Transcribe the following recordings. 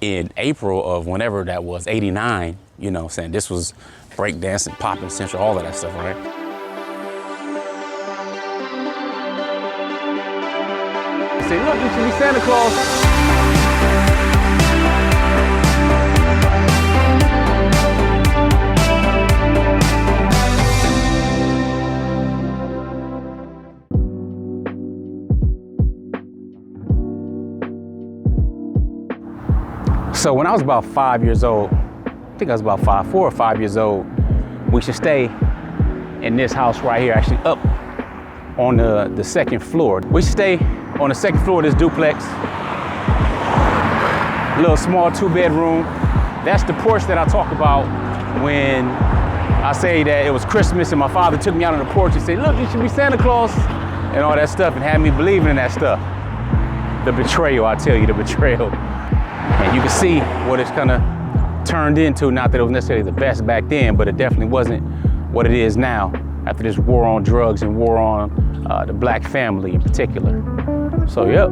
in April of whenever that was, 89, you know what I'm saying? This was breakdancing, popping, central, all of that stuff, right? Say, look, you should be Santa Claus. So when I was about 5 years old, I think I was about 4 or 5 years old, we should stay in this house right here, actually up on the second floor. We should stay on the second floor of this duplex. Little small 2-bedroom. That's the porch that I talk about when I say that it was Christmas and my father took me out on the porch and said, look, you should be Santa Claus and all that stuff, and had me believing in that stuff. The betrayal, I tell you, the betrayal. And you can see what it's kind of turned into. Not that it was necessarily the best back then, but it definitely wasn't what it is now after this war on drugs and war on the black family in particular. So, yep,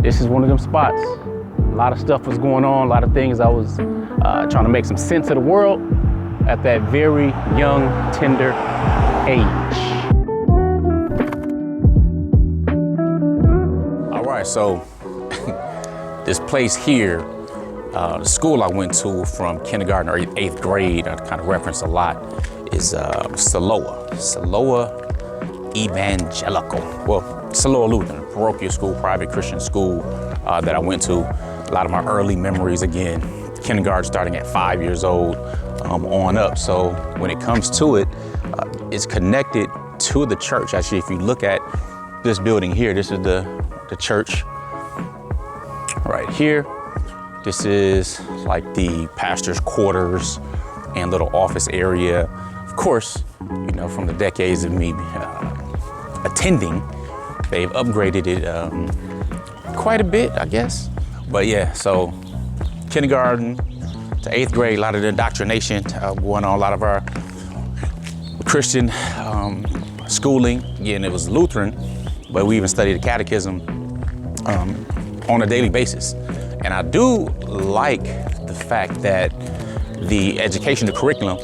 this is one of them spots. A lot of stuff was going on, a lot of things I was trying to make some sense of the world at that very young, tender age. All right, so this place here, the school I went to from kindergarten or 8th grade, I kind of reference a lot, is Siloa Evangelical. Well, Siloa Lutheran, parochial school, private Christian school that I went to. A lot of my early memories, again, kindergarten starting at 5 years old on up. So when it comes to it, it's connected to the church. Actually, if you look at this building here, this is the church. Right here, this is like the pastor's quarters and little office area. Of course, you know, from the decades of me attending, they've upgraded it quite a bit, I guess. But yeah, so kindergarten to 8th grade, a lot of the indoctrination going on, a lot of our Christian schooling. Again, it was Lutheran, but we even studied the catechism on a daily basis. And I do like the fact that the education, the curriculum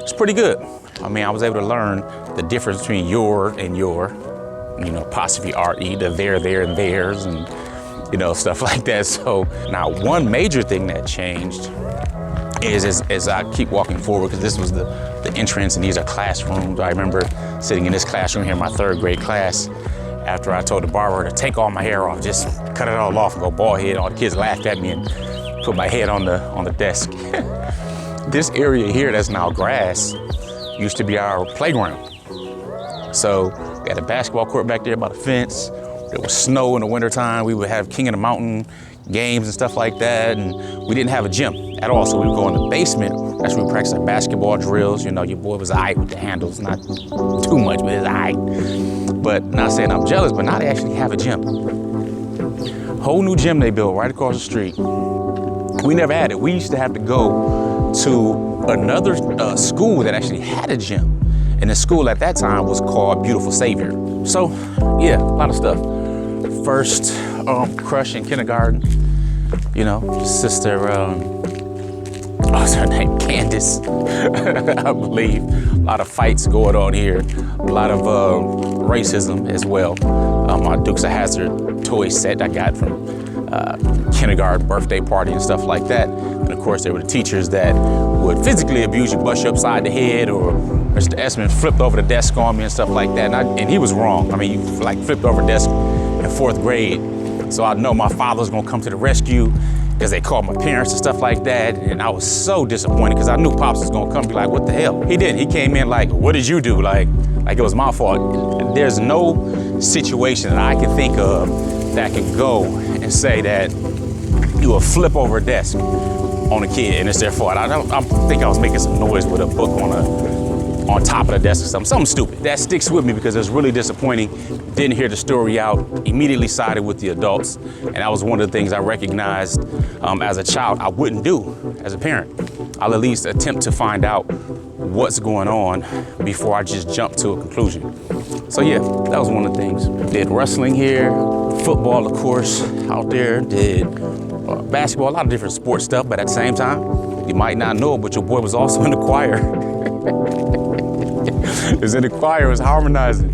is pretty good. I mean, I was able to learn the difference between your and your, you know, apostrophe R-E, the there, and theirs, and, you know, stuff like that. So now one major thing that changed is as I keep walking forward, because this was the entrance and these are classrooms. I remember sitting in this classroom here in my 3rd grade class, after I told the barber to take all my hair off, just cut it all off and go bald head. All the kids laughed at me and put my head on the desk. This area here that's now grass used to be our playground. So we had a basketball court back there by the fence. There was snow in the wintertime. We would have King of the Mountain games and stuff like that. And we didn't have a gym at all. So we would go in the basement. That's where we practiced our basketball drills. You know, your boy was all right with the handles, not too much, but it's all right. But not saying I'm jealous, but now they actually have a gym. Whole new gym they built right across the street. We never had it. We used to have to go to another school that actually had a gym. And the school at that time was called Beautiful Savior. So yeah, a lot of stuff. First crush in kindergarten, you know, sister, what's her name? Candace, I believe. A lot of fights going on here. A lot of racism as well. My Dukes of Hazzard toy set I got from kindergarten birthday party and stuff like that. And of course, there were the teachers that would physically abuse you, bust you upside the head, or Mr. Esmond flipped over the desk on me and stuff like that. And he was wrong. I mean, you like flipped over the desk in 4th grade. So I know my father was gonna come to the rescue because they called my parents and stuff like that. And I was so disappointed because I knew Pops was gonna come and be like, what the hell? He didn't. He came in like, what did you do? Like it was my fault. There's no situation that I can think of that could go and say that you will flip over a desk on a kid and it's their fault. I think I was making some noise with a book on top of the desk or something stupid. That sticks with me because it was really disappointing. Didn't hear the story out, immediately sided with the adults. And that was one of the things I recognized as a child I wouldn't do as a parent. I'll at least attempt to find out what's going on before I just jump to a conclusion. So yeah, that was one of the things. Did wrestling here, football, of course, out there. Did basketball, a lot of different sports stuff, but at the same time, you might not know it, but your boy was also in the choir. Was in the choir, was harmonizing.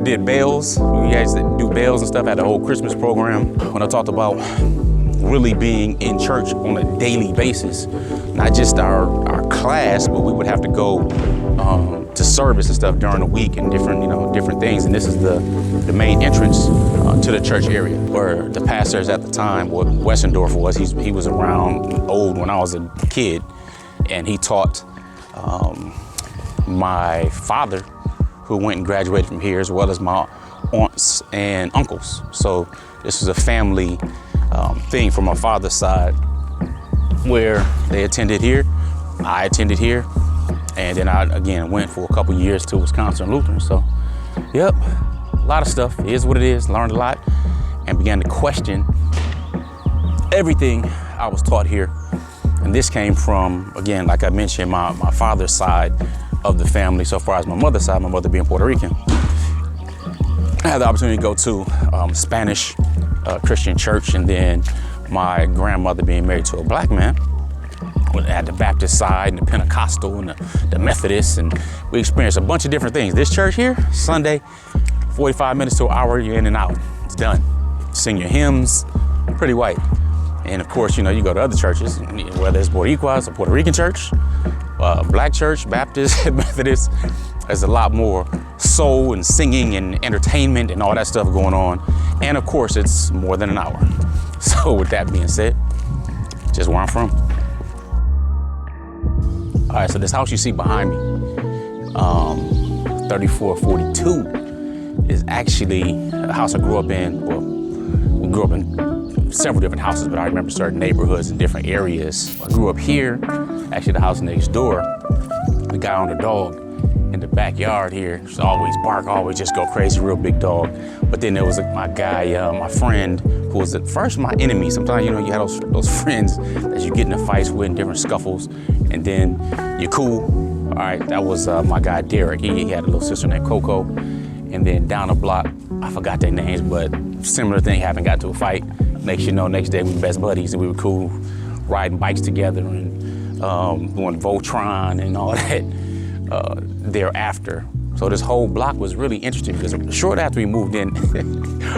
Did bells. We guys do bells and stuff, had the whole Christmas program. When I talked about really being in church on a daily basis, not just our class, but we would have to go to service and stuff during the week and different things. And this is the main entrance to the church area where the pastors at the time, what Wessendorf was, he was around old when I was a kid, and he taught my father, who went and graduated from here, as well as my aunts and uncles. So this is a family thing from my father's side where they attended here, I attended here, and then I, again, went for a couple years to Wisconsin Lutheran. So, yep, a lot of stuff. It is what it is, learned a lot, and began to question everything I was taught here. And this came from, again, like I mentioned, my father's side of the family, so far as my mother's side, my mother being Puerto Rican. I had the opportunity to go to Spanish Christian church, and then my grandmother being married to a black man at the Baptist side and the Pentecostal and the Methodist, and we experienced a bunch of different things. This church here, Sunday, 45 minutes to an hour, you're in and out, it's done. Sing your hymns, pretty white. And of course, you go to other churches, whether it's Boricuas, a Puerto Rican church, black church, Baptist, Methodist, there's a lot more soul and singing and entertainment and all that stuff going on. And of course, it's more than an hour. So with that being said, just where I'm from. All right, so this house you see behind me, 3442, is actually a house I grew up in. Well, we grew up in several different houses, but I remember certain neighborhoods in different areas. I grew up here, actually the house next door. The guy on the dog in the backyard here just always bark, always just go crazy, real big dog. But then there was my guy, my friend, who was at first my enemy. Sometimes, you have those friends that you get in fights with, in different scuffles, and then you're cool. All right, that was my guy, Derek. He had a little sister named Coco. And then down the block, I forgot their names, but similar thing happened, got to a fight. Next day we were best buddies and we were cool, riding bikes together and doing Voltron and all that thereafter. So this whole block was really interesting because short after we moved in,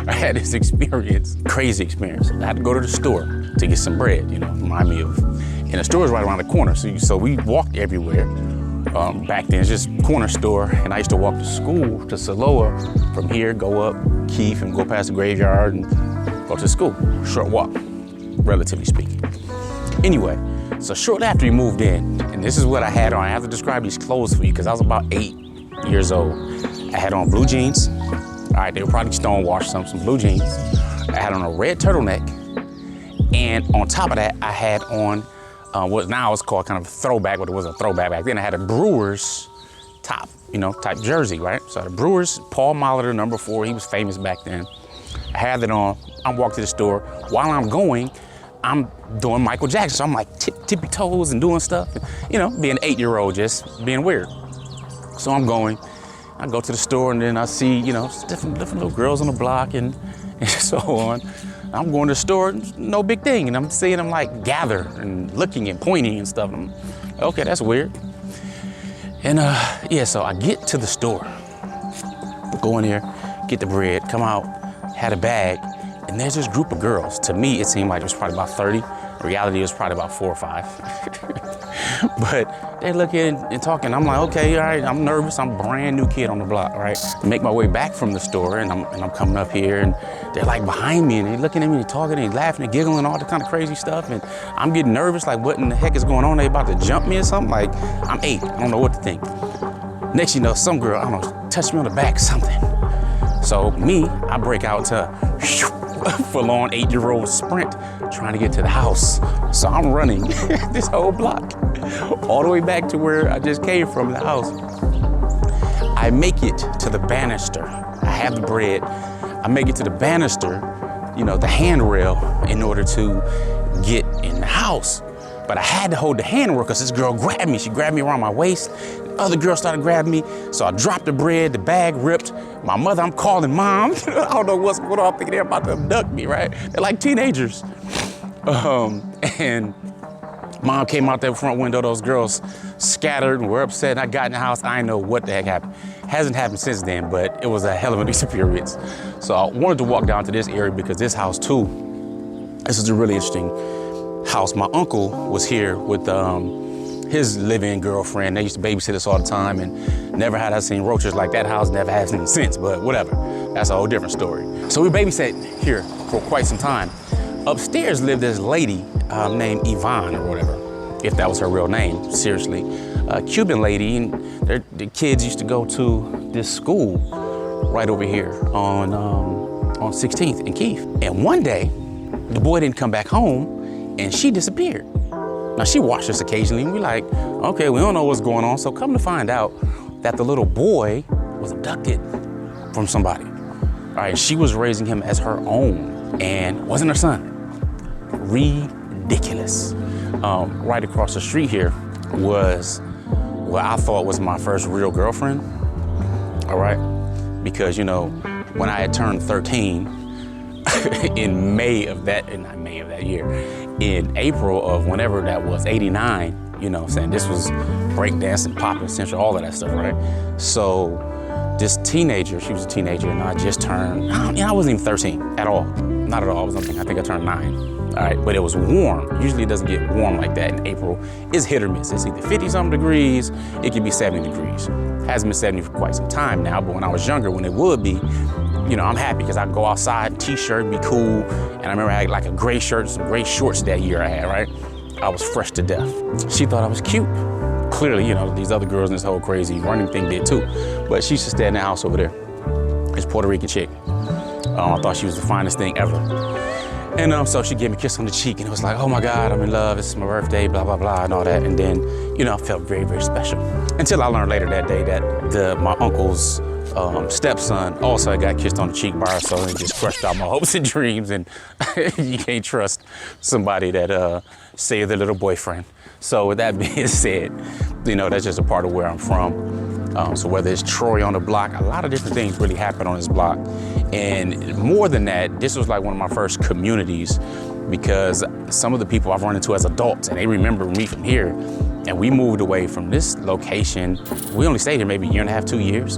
I had this experience, crazy experience. I had to go to the store to get some bread, remind me of, and the store is right around the corner. So we walked everywhere. Back then, it's just corner store, and I used to walk to school, to Saloa, from here, go up Keith and go past the graveyard and go to school. Short walk, relatively speaking. Anyway, so shortly after we moved in, and this is what I had on. I have to describe these clothes for you because I was about 8 years old. I had on blue jeans. All right, they were probably stonewashed, some blue jeans. I had on a red turtleneck, and on top of that, I had on what now is called kind of a throwback, but it wasn't a throwback back then. I had a Brewers top, type jersey, right? So the Brewers, Paul Molitor, number 4, he was famous back then. I had it on. I'm walking to the store. While I'm going, I'm doing Michael Jackson. So I'm like tippy toes and doing stuff, and, being an 8-year-old, just being weird. So I'm going. I go to the store and then I see, different little girls on the block and so on. I'm going to the store, no big thing. And I'm seeing them like gather and looking and pointing and stuff. I'm like, okay, that's weird. And so I get to the store, go in there, get the bread, come out, had a bag, and there's this group of girls. To me, it seemed like it was probably about 30. In reality, it was probably about 4 or 5. But they looking and talking. I'm like, okay, all right, I'm nervous. I'm a brand new kid on the block, right? I make my way back from the store, and I'm coming up here, and they're like behind me, and they're looking at me and talking and laughing and giggling and all the kind of crazy stuff. And I'm getting nervous, like what in the heck is going on? They about to jump me or something? Like, I'm 8, I don't know what to think. Next you know, some girl, I don't know, touched me on the back, something. So me, I break out to full-on 8-year-old sprint, trying to get to the house. So I'm running this whole block, all the way back to where I just came from, the house. I make it to the banister. I have the bread. I make it to the banister, the handrail, in order to get in the house. But I had to hold the handrail because this girl grabbed me. She grabbed me around my waist. The other girl started grabbing me. So I dropped the bread, the bag ripped. My mother, I'm calling mom. I don't know what's going on. I'm thinking they're about to abduct me, right? They're like teenagers. And mom came out that front window. Those girls scattered and were upset. And I got in the house. I didn't know what the heck happened. Hasn't happened since then, but it was a hell of an experience. So I wanted to walk down to this area because this house too, this is a really interesting house. My uncle was here with his live-in girlfriend. They used to babysit us all the time, and never had I seen roaches like that house, never had seen since, but whatever. That's a whole different story. So we babysat here for quite some time. Upstairs lived this lady named Yvonne or whatever, if that was her real name, seriously. A Cuban lady, and the kids used to go to this school right over here on 16th and Keith. And one day, the boy didn't come back home, and she disappeared. Now, she watched us occasionally, and we're like, okay, we don't know what's going on. So come to find out that the little boy was abducted from somebody. All right, she was raising him as her own, and wasn't her son. Ridiculous. Right across the street here was what I thought was my first real girlfriend, all right? Because, you know, when I had turned 13 in in April of whenever that was, 89, you know what I'm saying? This was breakdancing, popping, central, all of that stuff, right? So this teenager, she was a teenager, and I just turned, I wasn't even 13 at all. Not at all, I think I turned 9. All right, but it was warm. Usually it doesn't get warm like that in April. It's hit or miss. It's either 50-something degrees, it could be 70 degrees. Hasn't been 70 for quite some time now, but when I was younger, when it would be, you know, I'm happy because I could go outside, t-shirt, be cool. And I remember I had like a gray shirt, some gray shorts that year I had, right? I was fresh to death. She thought I was cute. Clearly, you know, these other girls in this whole crazy running thing did too. But she used to stay in the house over there. This Puerto Rican chick. I thought she was the finest thing ever. And so she gave me a kiss on the cheek, and it was like, oh my God, I'm in love, it's my birthday, blah, blah, blah, and all that. And then, you know, I felt very, very special. Until I learned later that day that my uncle's stepson also got kissed on the cheek by her, so it just crushed out my hopes and dreams. And you can't trust somebody that saved their little boyfriend. So with that being said, you know, that's just a part of where I'm from. So whether it's Troy on the block, a lot of different things really happen on this block. And more than that, this was like one of my first communities, because some of the people I've run into as adults, and they remember me from here, and we moved away from this location. We only stayed here maybe a year and a half, 2 years.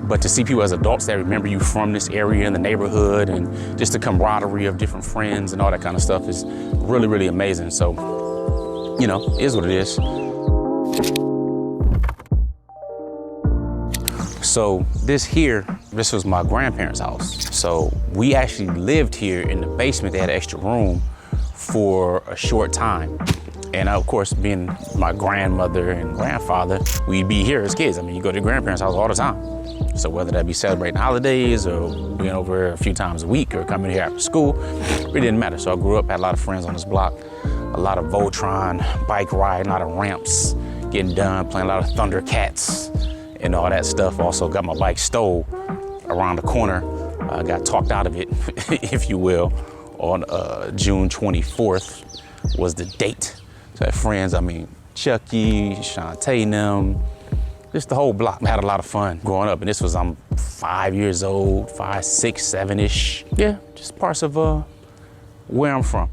But to see people as adults that remember you from this area and the neighborhood, and just the camaraderie of different friends and all that kind of stuff is really, really amazing. So, you know, it is what it is. So this was my grandparents' house. So we actually lived here in the basement. They had an extra room for a short time. And of course, being my grandmother and grandfather, we'd be here as kids. I mean, you go to your grandparents' house all the time. So whether that be celebrating holidays or being over a few times a week or coming here after school, it didn't matter. So I grew up, had a lot of friends on this block, a lot of Voltron, bike riding, a lot of ramps, getting done, playing a lot of Thundercats and all that stuff. Also got my bike stole around the corner. Got talked out of it, if you will, on June 24th was the date. So I had friends, I mean, Chucky, Shantae and them, just the whole block. I had a lot of fun growing up, and this was, I'm 5 years old, 5, 6, 7-ish. Yeah, just parts of where I'm from.